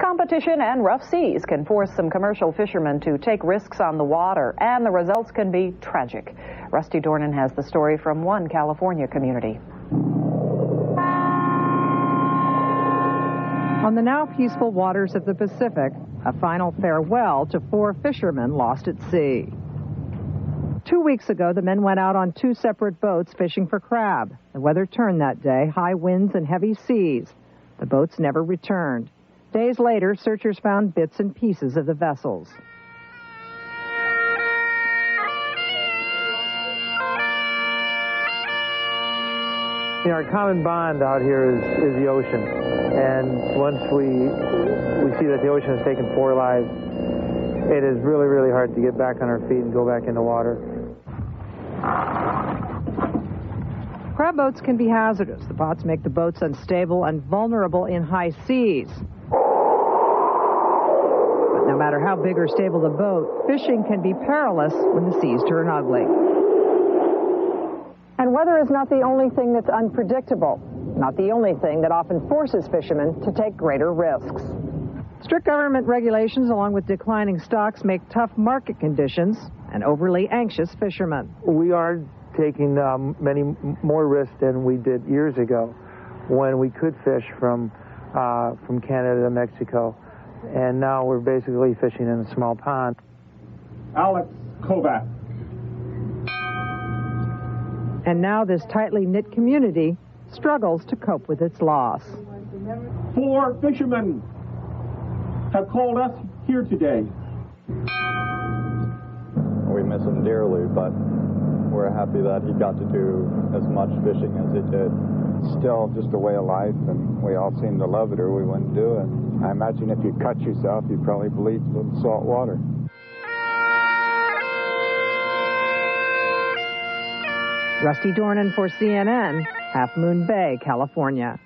Competition and rough seas can force some commercial fishermen to take risks on the water, and the results can be tragic. Rusty Dornan has the story from one California community. On the now peaceful waters of the Pacific, a final farewell to 4 fishermen lost at sea. 2 weeks ago, the men went out on 2 separate boats fishing for crab. The weather turned that day, high winds and heavy seas. The boats never returned. Days later, searchers found bits and pieces of the vessels. Our common bond out here is the ocean, and once we see that the ocean has taken 4 lives, it is really, really hard to get back on our feet and go back in the water. Crab boats can be hazardous. The pots make the boats unstable and vulnerable in high seas. But no matter how big or stable the boat, fishing can be perilous when the seas turn ugly. And weather is not the only thing that's unpredictable, not the only thing that often forces fishermen to take greater risks. Strict government regulations along with declining stocks make tough market conditions and overly anxious fishermen. We are taking many more risks than we did years ago when we could fish from Canada to Mexico, and now we're basically fishing in a small pond. Alex Kovac. And now this tightly knit community struggles to cope with its loss. 4 fishermen have called us here today. We miss him dearly, but we're happy that he got to do as much fishing as he did. Still just a way of life, and we all seem to love it or we wouldn't do it. I imagine if you cut yourself, you'd probably bleed in salt water. Rusty Dornan for CNN, Half Moon Bay, California.